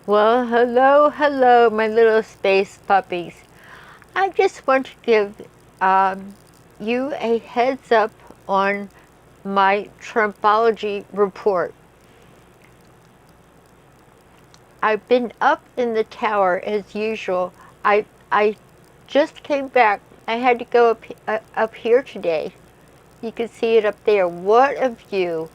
Well, hello, my little space puppies. I just want to give um, you a heads up on my Trumpology report. I've been up in the tower as usual. I just came back. I had to go up here today. You can see it up there. What a view!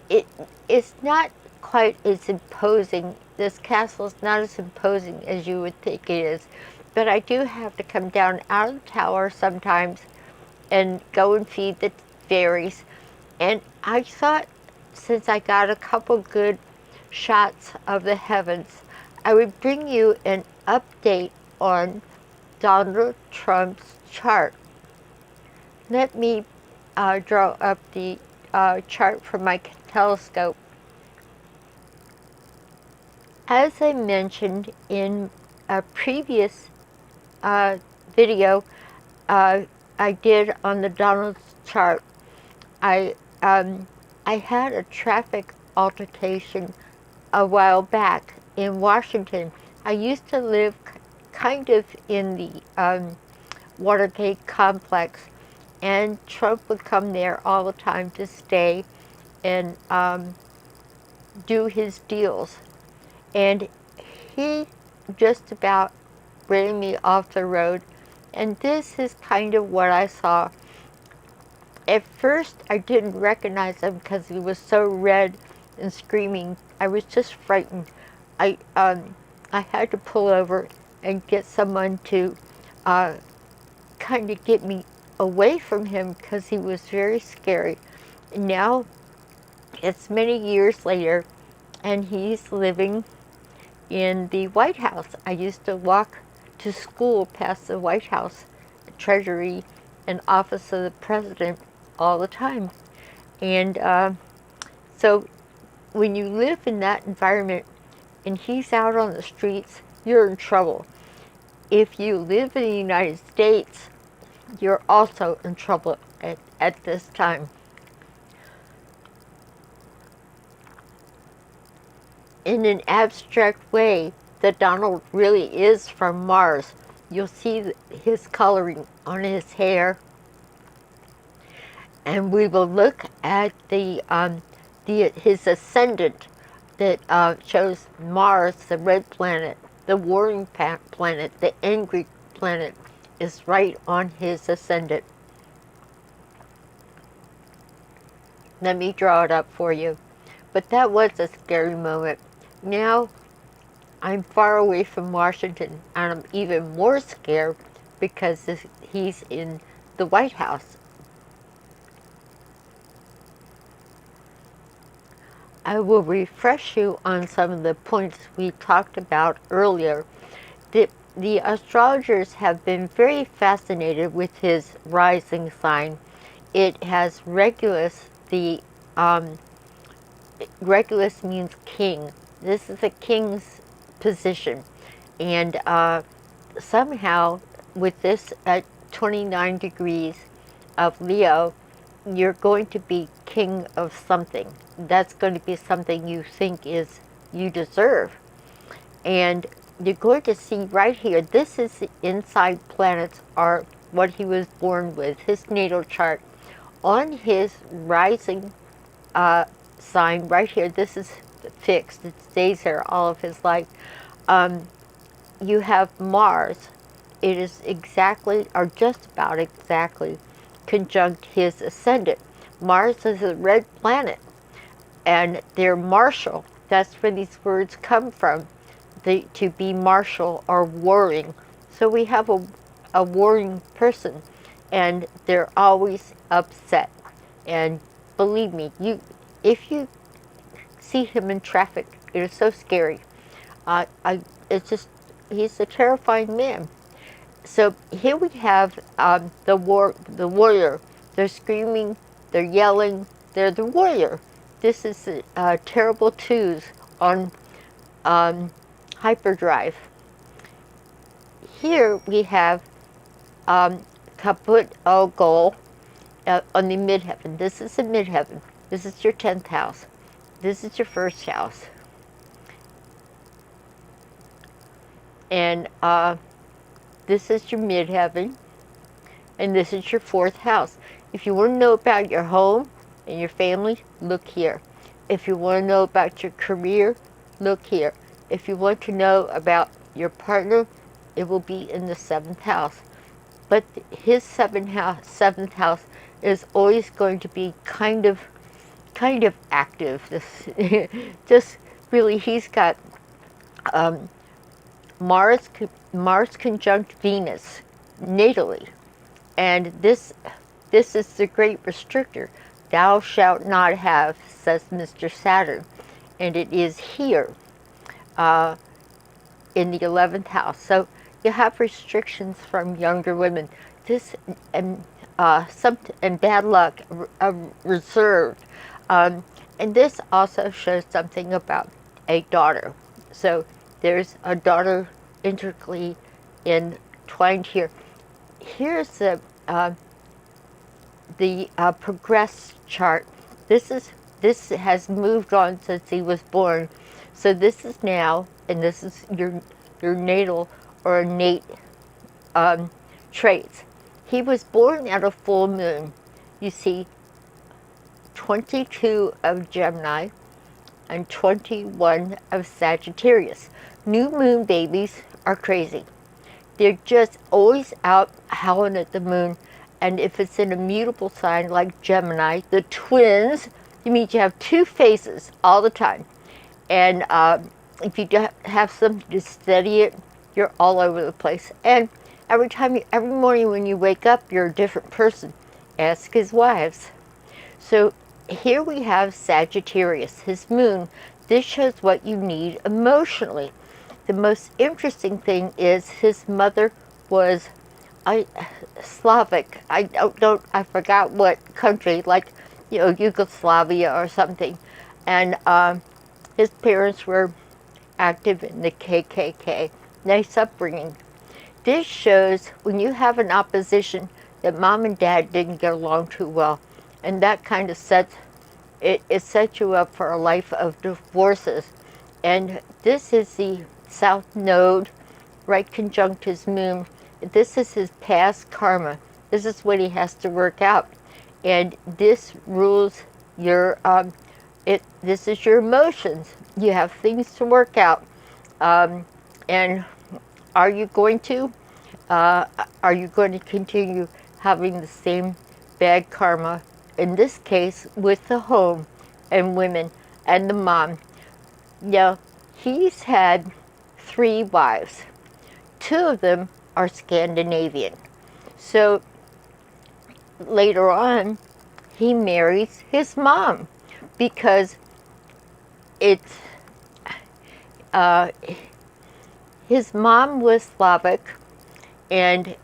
It's not quite as imposing. This castle is not as imposing as you would think it is. But I do have to come down out of the tower sometimes and go and feed the fairies. And I thought, since I got a couple good shots of the heavens, I would bring you an update on Donald Trump's chart. Let me draw up the chart from my telescope. As I mentioned in a previous video I did on the Donald's chart, I had a traffic altercation a while back in Washington. I used to live kind of in the Watergate complex, and Trump would come there all the time to stay and do his deals. And he just about ran me off the road. And this is kind of what I saw. At first, I didn't recognize him because he was so red and screaming. I was just frightened. I had to pull over and get someone to kind of get me away from him because he was very scary. Now, it's many years later, and he's living in the White House. I used to walk to school past the White House, the Treasury, and Office of the President all the time. And so when you live in that environment and he's out on the streets, you're in trouble. If you live in the United States, you're also in trouble at this time. In an abstract way, that Donald really is from Mars. You'll see his coloring on his hair. And we will look at his ascendant that shows Mars, the red planet, the warring planet, the angry planet, is right on his ascendant. Let me draw it up for you. But that was a scary moment. Now I'm far away from Washington, and I'm even more scared because he's in the White House. I will refresh you on some of the points we talked about earlier. The astrologers have been very fascinated with his rising sign. It has Regulus. Regulus means king. This is a king's position. And somehow, with this at 29 degrees of Leo, you're going to be king of something. That's going to be something you think you deserve. And you're going to see right here, this is the inside planets, are what he was born with, his natal chart. On his rising sign right here, this is fixed, it stays there all of his life. You have Mars. It is exactly, or just about exactly, conjunct his ascendant. Mars is a red planet, and they're martial. That's where these words come from, to be martial or warring. So we have a warring person, and they're always upset. And believe me, if you see him in traffic, it is so scary. It's just, he's a terrifying man. So here we have the warrior. They're screaming, they're yelling, they're the warrior. This is terrible twos on hyperdrive. Here we have kaput goal on the midheaven. This is the midheaven. This is your 10th house. This is your first house. And this is your midheaven, and this is your 4th house. If you want to know about your home and your family, look here. If you want to know about your career, look here. If you want to know about your partner, it will be in the 7th house. But his 7th house is always going to be kind of active. This just really, he's got Mars conjunct Venus natally, and this is the great restrictor. Thou shalt not have, says Mr. Saturn, and it is here in the 11th house. So you have restrictions from younger women. This and bad luck, reserved, and this also shows something about a daughter. So there's a daughter intricately entwined here. Here's the progress chart. This has moved on since he was born. So this is now, and this is your natal or innate traits. He was born at a full moon. You see, 22 of Gemini and 21 of Sagittarius. New moon babies are crazy. They're just always out howling at the moon. And if it's in a mutable sign like Gemini, the twins, it means you have 2 faces all the time. And if you don't have something to steady it, you're all over the place. And every morning when you wake up, you're a different person. Ask his wives. So here we have Sagittarius, his moon. This shows what you need emotionally. The most interesting thing is his mother was Slavic. I forgot what country, like, Yugoslavia or something. And his parents were active in the KKK. Nice upbringing. This shows when you have an opposition that mom and dad didn't get along too well, and that kind of sets you up for a life of divorces. And this is the South Node, right conjunct his moon. This is his past karma. This is what he has to work out, and this rules your this is your emotions. You have things to work out, and are you going to continue having the same bad karma? In this case, with the home and women and the mom. Now, he's had 3 wives. 2 of them are Scandinavian. So later on, he marries his mom because it's his mom was Slavic, and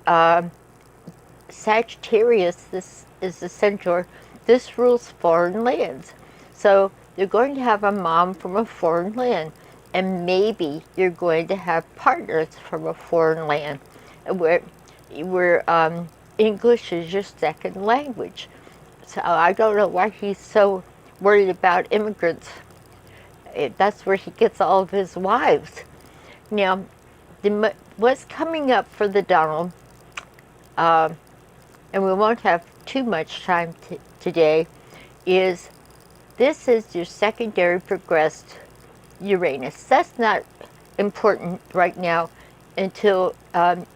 Sagittarius, this is the centaur, this rules foreign lands. So you're going to have a mom from a foreign land, and maybe you're going to have partners from a foreign land where English is your second language. So I don't know why he's so worried about immigrants. That's where he gets all of his wives. Now, what's coming up for the Donald, and we won't have too much time today, is this is your secondary progressed Uranus. That's not important right now until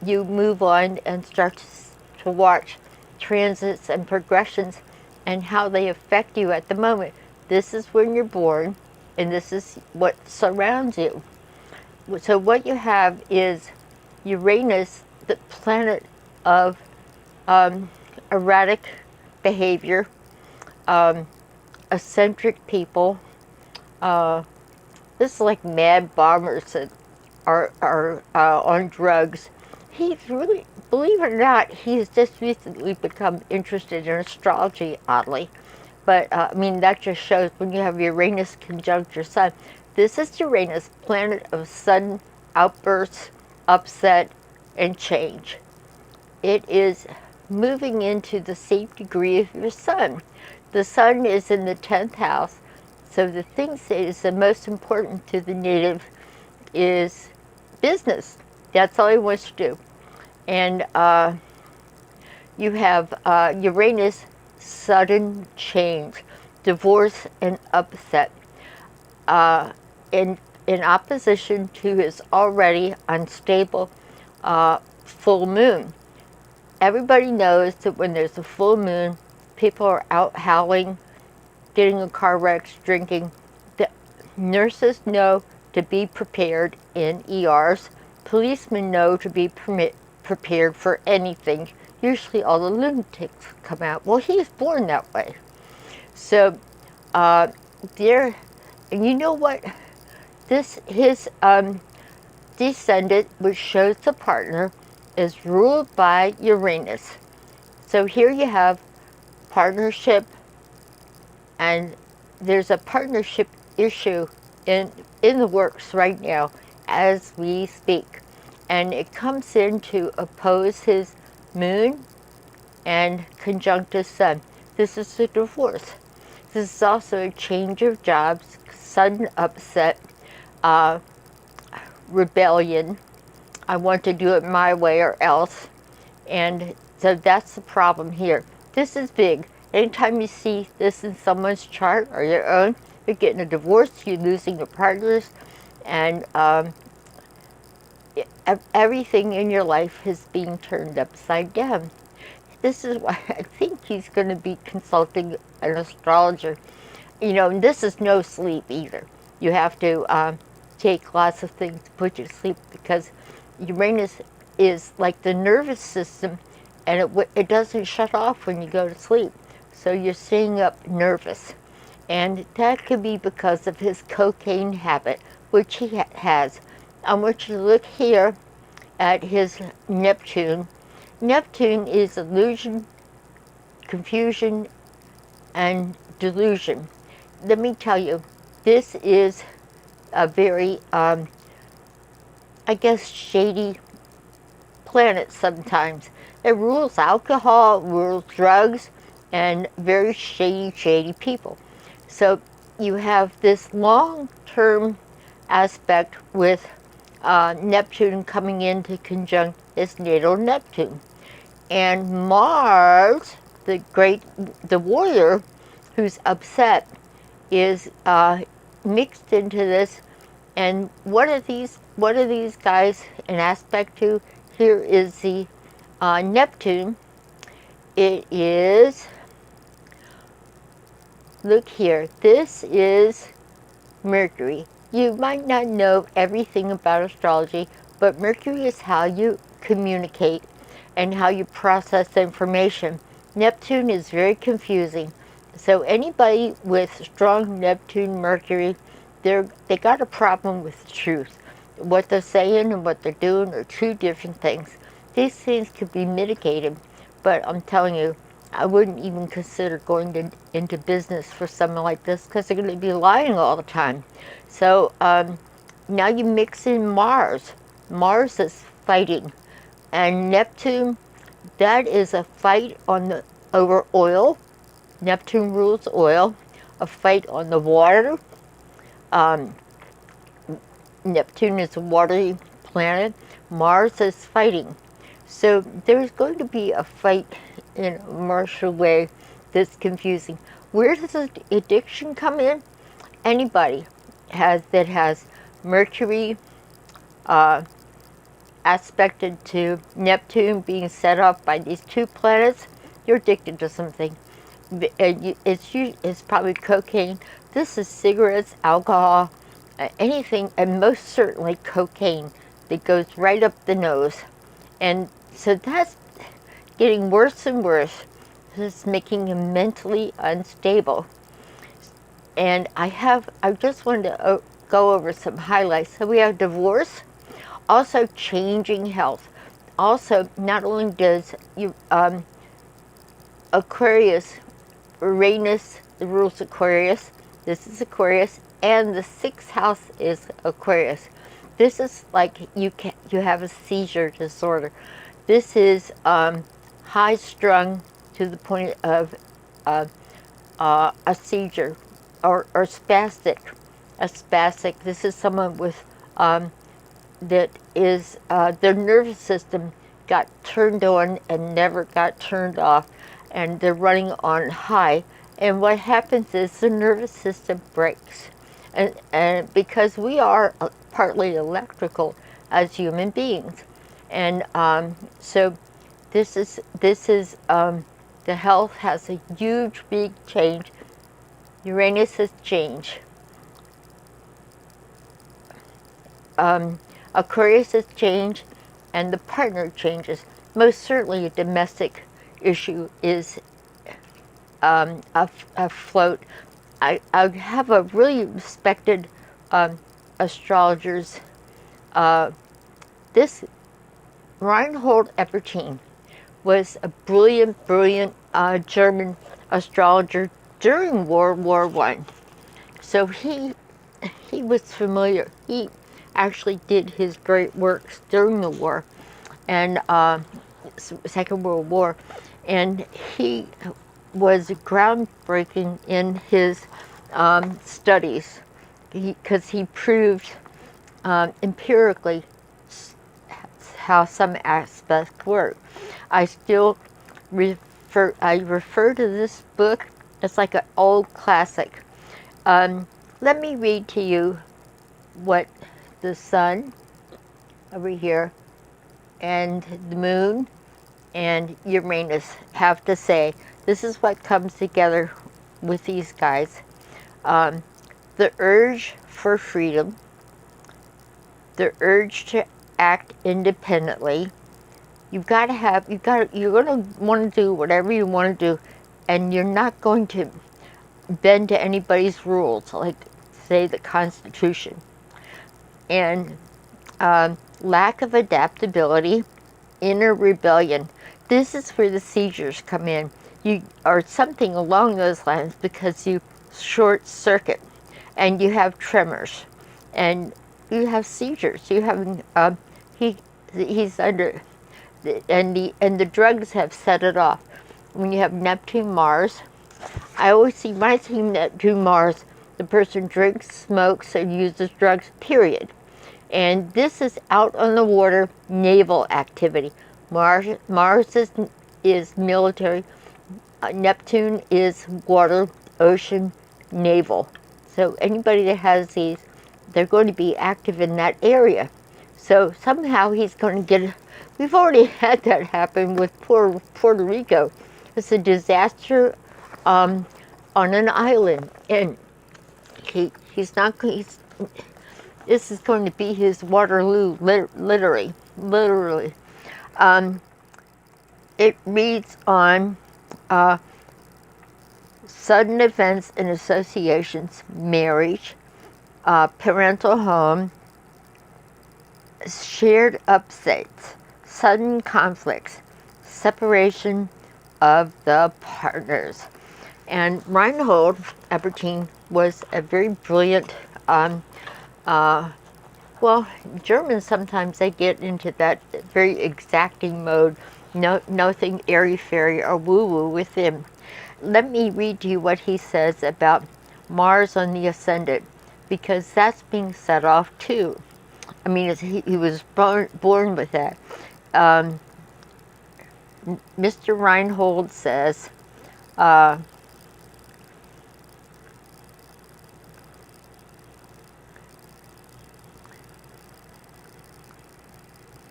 you move on and start to watch transits and progressions and how they affect you at the moment. This is when you're born, and this is what surrounds you. So what you have is Uranus, the planet of erratic behavior, eccentric people. This is like mad bombers that are on drugs. He's really, believe it or not, he's just recently become interested in astrology, oddly. But I mean, that just shows when you have Uranus conjunct your sun. This is Uranus, planet of sudden outbursts, upset, and change. It is moving into the same degree of your sun. The sun is in the 10th house, so the things that is the most important to the native is business. That's all he wants to do. And you have Uranus, sudden change, divorce, and upset. Uh, in in opposition to his already unstable full moon. Everybody knows that when there's a full moon, people are out howling, getting in car wrecks, drinking. The nurses know to be prepared in ERs. Policemen know to be prepared for anything. Usually all the lunatics come out. Well, he's born that way. So there, and you know what? His descendant, which shows the partner, is ruled by Uranus. So here you have partnership, and there's a partnership issue in the works right now as we speak. And it comes in to oppose his moon and conjunct his sun. This is a divorce. This is also a change of jobs, sudden upset, rebellion. I want to do it my way or else. And so that's the problem here. This is big. Anytime you see this in someone's chart or your own, you're getting a divorce, you're losing your partners, and everything in your life is being turned upside down. This is why I think he's going to be consulting an astrologer. You know, and this is no sleep either. You have to take lots of things to put you to sleep because Uranus is like the nervous system, and it doesn't shut off when you go to sleep. So you're staying up nervous. And that could be because of his cocaine habit, which he has. I want you to look here at his Neptune. Neptune is illusion, confusion, and delusion. Let me tell you, this is a very, I guess, shady planet sometimes. It rules alcohol, rules drugs, and very shady people. So you have this long-term aspect with Neptune coming in to conjunct his natal Neptune. And Mars, the warrior who's upset, is mixed into this. And what are these guys an aspect to? Here is the Neptune. It is, look here, this is Mercury. You might not know everything about astrology, but Mercury is how you communicate and how you process information. Neptune is very confusing. So anybody with strong Neptune, Mercury, they got a problem with truth. What they're saying and what they're doing are two different things. These things could be mitigated, but I'm telling you, I wouldn't even consider going into business for someone like this because they're going to be lying all the time. So now you mix in Mars. Mars is fighting. And Neptune, that is a fight over oil. Neptune rules oil. A fight on the water. Neptune is a watery planet. Mars is fighting. So there's going to be a fight in a martial way that's confusing. Where does the addiction come in? Anybody that has Mercury aspected to Neptune being set off by these two planets, you're addicted to something. It's probably cocaine. This is cigarettes, alcohol, anything, and most certainly cocaine that goes right up the nose. And so that's getting worse and worse. This is making him mentally unstable. And I just wanted to go over some highlights. So we have divorce, also changing health. Also, not only does Aquarius, Uranus rules Aquarius, this is Aquarius, and the sixth house is Aquarius. This is like you have a seizure disorder. This is high-strung to the point of a seizure or spastic. A spastic. This is someone with that is their nervous system got turned on and never got turned off, and they're running on high. And what happens is the nervous system breaks, and because we are partly electrical as human beings, and so this is the health has a huge big change. Uranus has changed. Aquarius has changed, and the partner changes. Most certainly, a domestic issue is afloat. I have a really respected astrologers. This Reinhold Eppertine was a brilliant German astrologer during World War I. So he was familiar. He actually did his great works during the war and Second World War, and he was groundbreaking in his studies because he proved empirically how some aspects work. I still refer to this book. It's like an old classic. Let me read to you what the sun over here and the moon and Uranus have to say. This is what comes together with these guys. The urge for freedom, the urge to act independently. You're going to want to do whatever you want to do, and you're not going to bend to anybody's rules, like, say, the Constitution. And lack of adaptability, inner rebellion. This is where the seizures come in. Or something along those lines, because you short circuit, and you have tremors, and you have seizures. You have he's under, and the drugs have set it off. When you have Neptune Mars, when I see Neptune Mars, the person drinks, smokes, or uses drugs, period. And this is out on the water, naval activity. Mars is military. Neptune is water, ocean, naval. So anybody that has these, they're going to be active in that area. So somehow he's going to get. We've already had that happen with Puerto Rico. It's a disaster on an island, and he's not. This is going to be his Waterloo, literally. It reads on sudden events and associations, marriage, parental home, shared upsets, sudden conflicts, separation of the partners. And Reinhold Eppertine was a very brilliant, Germans sometimes they get into that very exacting mode, nothing airy-fairy or woo-woo with him. Let me read to you what he says about Mars on the ascendant, because that's being set off too. I mean, he was born with that. Mr. Reinhold says,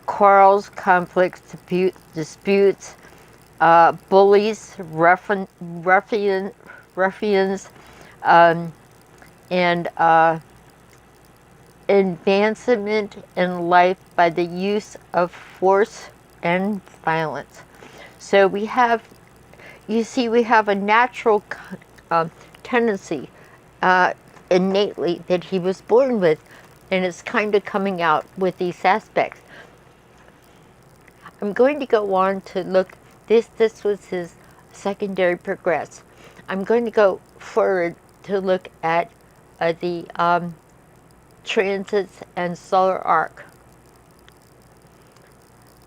quarrels, conflicts, disputes, bullies, ruffians, and advancement in life by the use of force and violence. So we have a natural tendency innately that he was born with, and it's kind of coming out with these aspects. I'm going to go on to look. This was his secondary progress. I'm going to go forward to look at the transits and solar arc.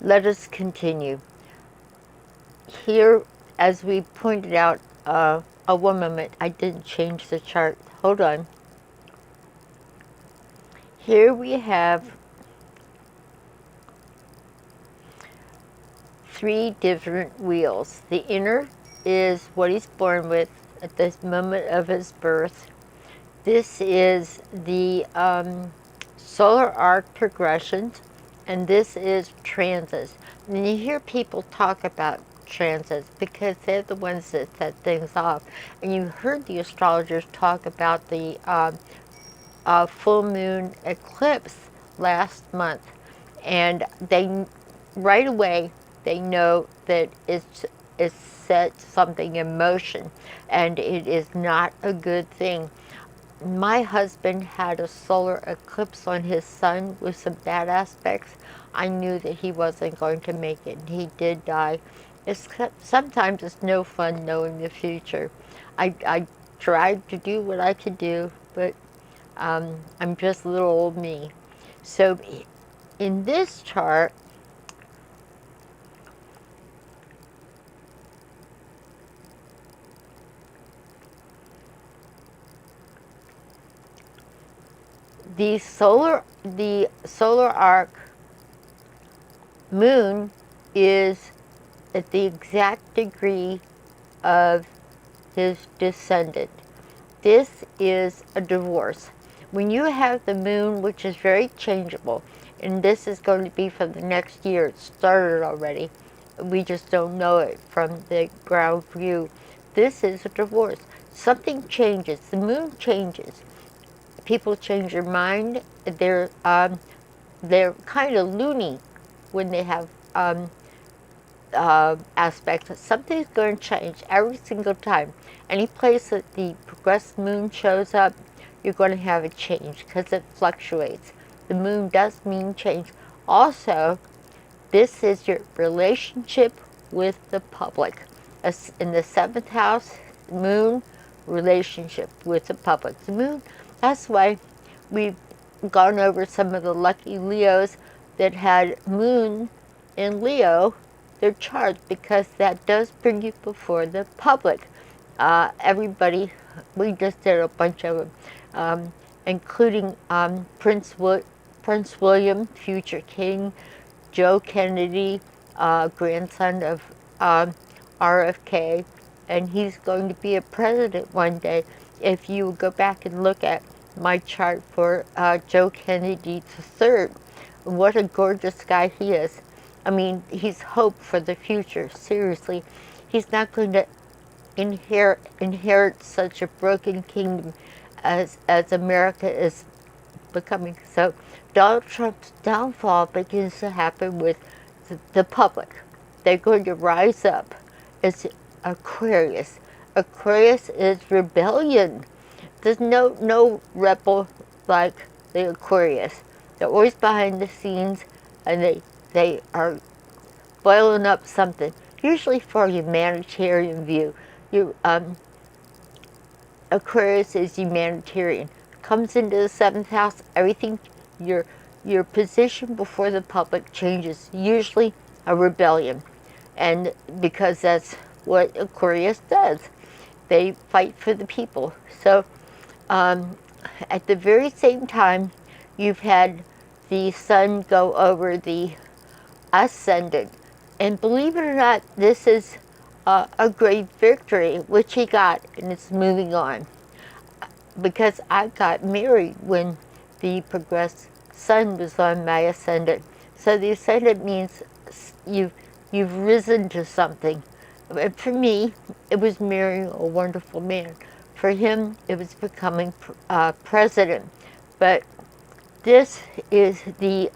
Let us continue. Here, as we pointed out, one moment, I didn't change the chart. Hold on. Here we have three different wheels. The inner is what he's born with at the moment of his birth. This is the solar arc progressions, and this is transits. And you hear people talk about transits because they're the ones that set things off. And you heard the astrologers talk about the full moon eclipse last month, and they right away they know that it's set something in motion, and it is not a good thing. My husband had a solar eclipse on his sun with some bad aspects. I knew that he wasn't going to make it. He did die. Sometimes it's no fun knowing the future. I tried to do what I could do, but I'm just little old me. So in this chart, the solar arc moon is at the exact degree of his descendant. This is a divorce. When you have the moon, which is very changeable, and this is going to be for the next year, it started already, we just don't know it from the ground view. This is a divorce. Something changes. The moon changes. People change their mind. They're kind of loony when they have aspects. Something's going to change every single time. Any place that the progressed moon shows up, you're going to have a change because it fluctuates. The moon does mean change. Also, this is your relationship with the public. In the seventh house, moon, relationship with the public. The moon, that's why we've gone over some of the lucky Leos that had moon in Leo, their chart, because that does bring you before the public. Everybody, we just did a bunch of them, including Prince William, future king, Joe Kennedy, grandson of RFK, and he's going to be a president one day. If you go back and look at my chart for Joe Kennedy III, what a gorgeous guy he is. I mean, he's hope for the future, seriously. He's not going to inherit such a broken kingdom as America is becoming. So Donald Trump's downfall begins to happen with the public. They're going to rise up. It's Aquarius. Aquarius is rebellion. There's no rebel like the Aquarius. They're always behind the scenes, and they are boiling up something, usually for a humanitarian view. Aquarius is humanitarian. Comes into the seventh house, everything, your position before the public changes, usually a rebellion. And because that's what Aquarius does. They fight for the people. So at the very same time, you've had the sun go over the ascendant. And believe it or not, this is a great victory, which he got, and it's moving on. Because I got married when the progressed sun was on my ascendant. So the ascendant means you've risen to something. And for me, it was marrying a wonderful man. For him, it was becoming president. But this is the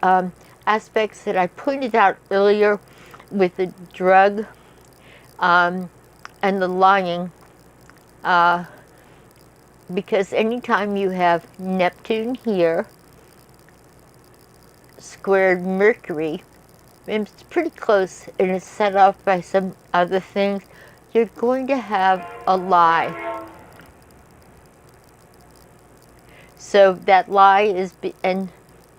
aspects that I pointed out earlier with the drug and the lying. Because anytime you have Neptune here, squared Mercury, and it's pretty close, and it's set off by some other things, you're going to have a lie. So that lie is, and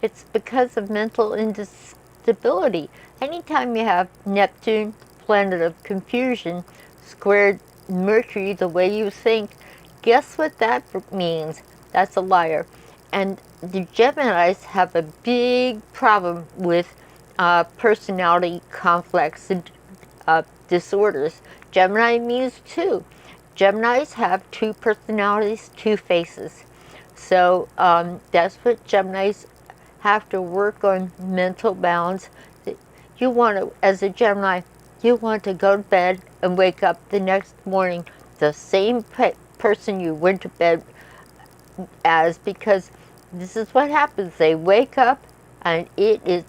it's because of mental instability. Anytime you have Neptune, planet of confusion, squared Mercury the way you think, guess what that means? That's a liar. And the Geminis have a big problem with personality conflicts. disorders. Gemini means two. Geminis have two personalities, two faces. So that's what Geminis have to work on, mental balance. You want to, as a Gemini, you want to go to bed and wake up the next morning the same person you went to bed as, because this is what happens. They wake up and it is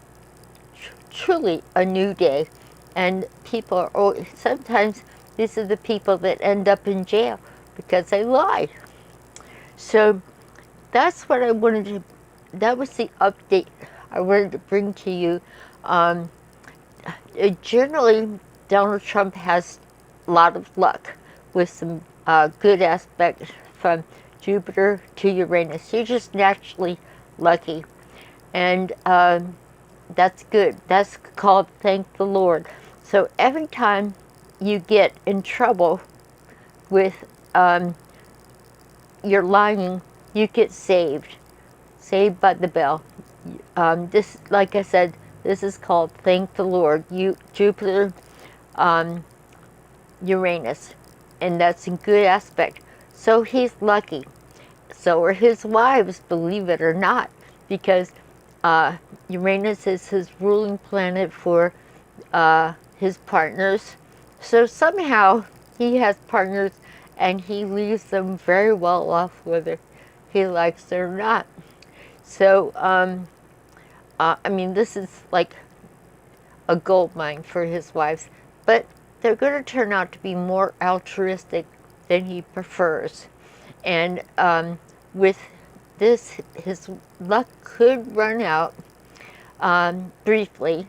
truly a new day. And people are, sometimes these are the people that end up in jail because they lied. So that's what I wanted to, that was the update I wanted to bring to you. Generally, Donald Trump has a lot of luck with some good aspects from Jupiter to Uranus. You're just naturally lucky. And that's good. That's called thank the Lord. So every time you get in trouble with your lying, you get saved. Saved by the bell. This, like I said, this is called thank the Lord. Jupiter, Uranus, and that's a good aspect. So he's lucky. So are his wives, believe it or not, because Uranus is his ruling planet for his partners. So somehow he has partners and he leaves them very well off, whether he likes it or not. So, I mean, this is like a gold mine for his wives, but they're going to turn out to be more altruistic than he prefers. And with this, his luck could run out briefly,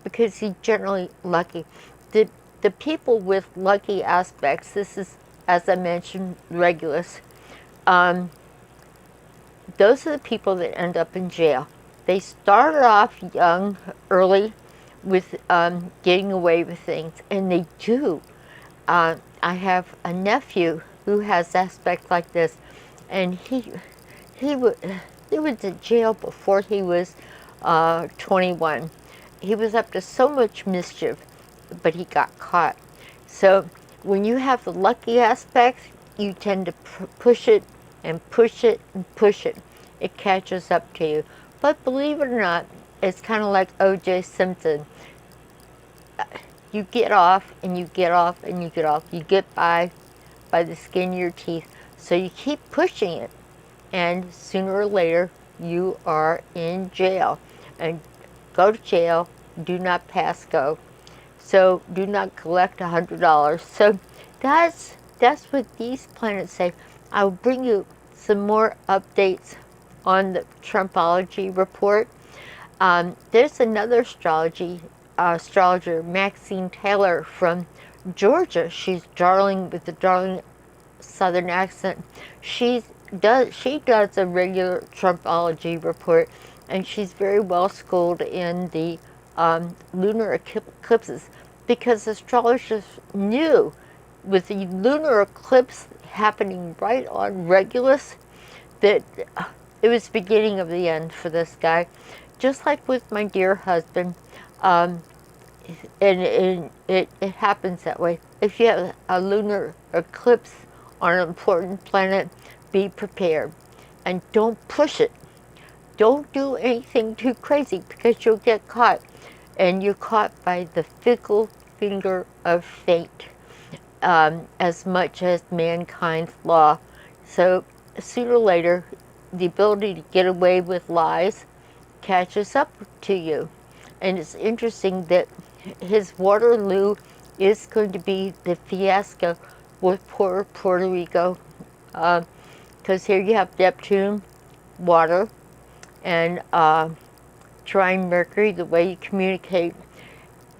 because he's generally lucky. The people with lucky aspects, this is, as I mentioned, Regulus, those are the people that end up in jail. They started off young, early, with getting away with things, and they do. I have a nephew who has aspects like this, and he was in jail before he was 21. He was up to so much mischief, but he got caught. So when you have the lucky aspects, you tend to push it and push it and push it. It catches up to you. But believe it or not, it's kind of like O.J. Simpson. You get off and you get off and you get off. You get by the skin of your teeth. So you keep pushing it, and sooner or later you are in jail. And go to jail, do not pass go. So do not collect $100. So that's what these planets say. I'll bring you some more updates on the Trumpology report. There's another astrologer, Maxine Taylor from Georgia. She's darling with the darling Southern accent. She does a regular Trumpology report, and she's very well schooled in the lunar eclipses, because astrologers knew with the lunar eclipse happening right on Regulus that it was the beginning of the end for this guy. Just like with my dear husband, and it happens that way. If you have a lunar eclipse on an important planet, be prepared. And don't push it. Don't do anything too crazy, because you'll get caught. And you're caught by the fickle finger of fate, as much as mankind's law. So sooner or later, the ability to get away with lies catches up to you. And it's interesting that his Waterloo is going to be the fiasco with Puerto Rico, because here you have Neptune, water, and trine Mercury, the way you communicate,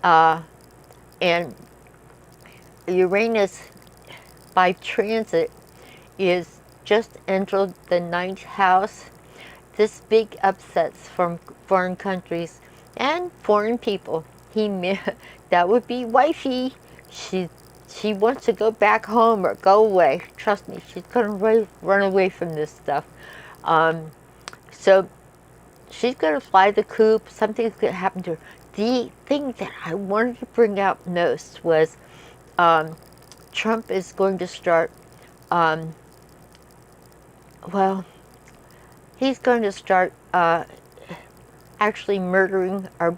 and Uranus by transit is just entered the 9th house. This big upsets from foreign countries and foreign people. That would be wifey. She wants to go back home or go away. Trust me, she's gonna run away from this stuff. So she's gonna fly the coop. Something's gonna happen to her. the thing that I wanted to bring out most was Trump is going to start, well, he's going to start actually murdering or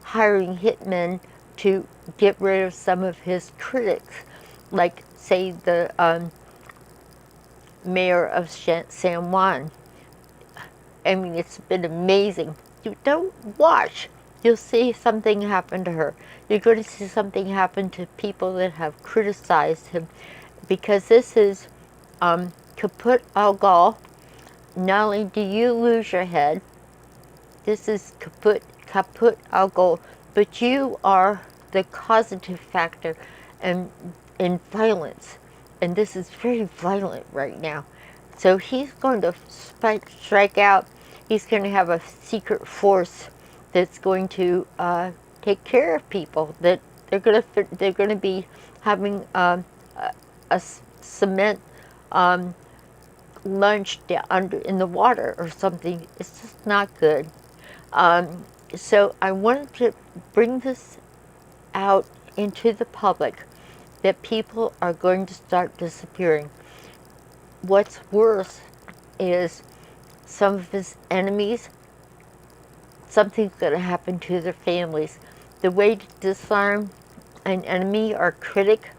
hiring hitmen to get rid of some of his critics, like, say, the mayor of San Juan. I mean, it's been amazing. You don't watch. You'll see something happen to her. You're going to see something happen to people that have criticized him, because this is kaput al gal. Not only do you lose your head, this is kaput al gal, but you are the causative factor in violence. And this is very violent right now. So he's going to strike out. He's going to have a secret force that's going to take care of people. That they're going to be having a cement lunch under in the water or something. It's just not good. So I wanted to bring this out into the public, that people are going to start disappearing. What's worse is some of his enemies, something's going to happen to their families. The way to disarm an enemy or critic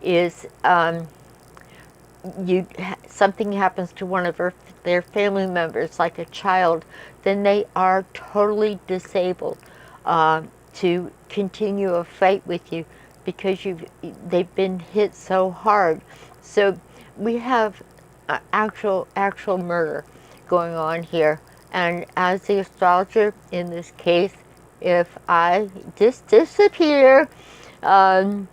is something happens to one of their family members, like a child, then they are totally disabled to continue a fight with you, because they've been hit so hard. So we have actual murder going on here. And as the astrologer in this case, if I just disappear, y'all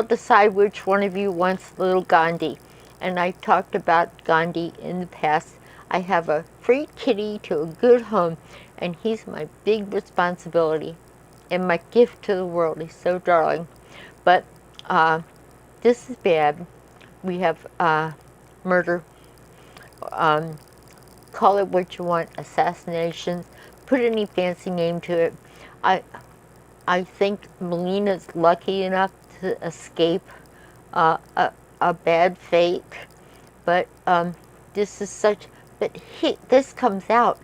decide which one of you wants little Gandhi. And I talked about Gandhi in the past. I have a free kitty to a good home, and he's my big responsibility and my gift to the world. He's so darling. But this is bad. We have murder. Call it what you want, assassinations. Put any fancy name to it. I think Melina's lucky enough to escape a bad fate, but this is such. But this comes out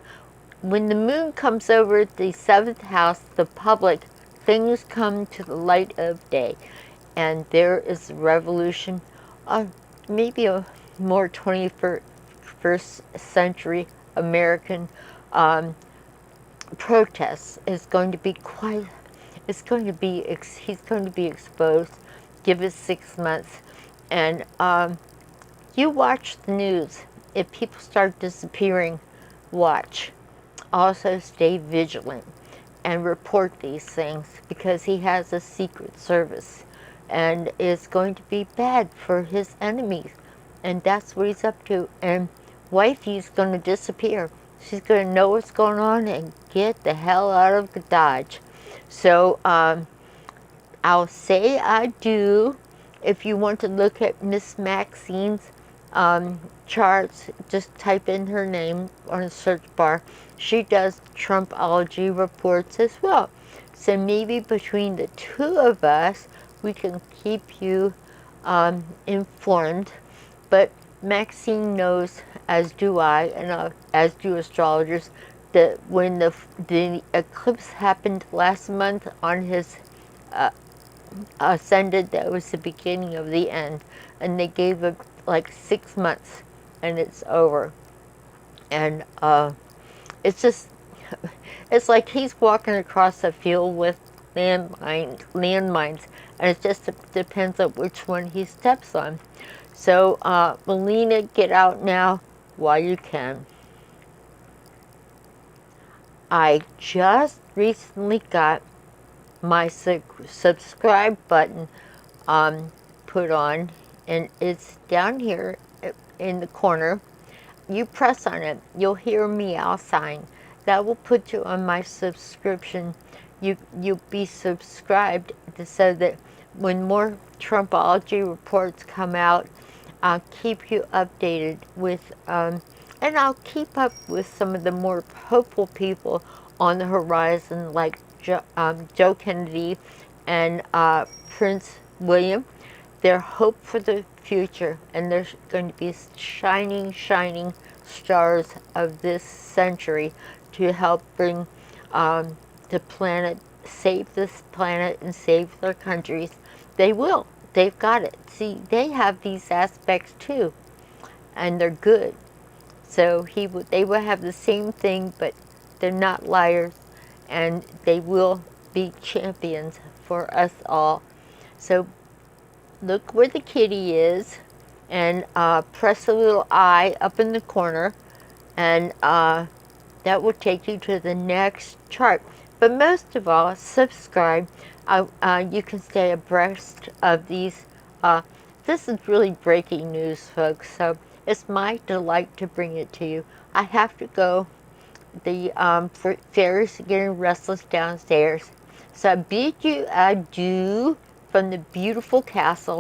when the moon comes over the 7th house, the public, things come to the light of day, and there is a revolution, maybe a more 21st century American protest is going to be quite. It's going to be. He's going to be exposed. Give it 6 months, and you watch the news. If people start disappearing, watch. Also, stay vigilant and report these things, because he has a secret service, and it's going to be bad for his enemies, and that's what he's up to. And wifey's going to disappear. She's going to know what's going on and get the hell out of Dodge. So I'll say I do. If you want to look at Miss Maxine's charts, just type in her name on the search bar. She does Trumpology reports as well. So maybe between the two of us, we can keep you informed. But Maxine knows, as do I, and as do astrologers, that when the eclipse happened last month on his ascendant, that was the beginning of the end, and they gave it like 6 months, and it's over. And it's just, it's like he's walking across a field with landmines, and it just depends on which one he steps on. So Melina, get out now while you can. I just recently got my subscribe button put on, and it's down here in the corner. You press on it, you'll hear a meow sign. That will put you on my subscription. You'll be subscribed so that when more Trumpology reports come out, I'll keep you updated with, and and I'll keep up with some of the more hopeful people on the horizon, like Joe Kennedy and Prince William. They're hope for the future, and they're going to be shining, shining stars of this century to help bring the planet, save this planet and save their countries. They will. They've got it. See, they have these aspects too, and they're good. So they will have the same thing, but they're not liars, and they will be champions for us all. So look where the kitty is, and press the little eye up in the corner, and that will take you to the next chart. But most of all, subscribe. You can stay abreast of these. This is really breaking news, folks, so it's my delight to bring it to you. I have to go. The fairies are getting restless downstairs. So I bid you adieu from the beautiful castle.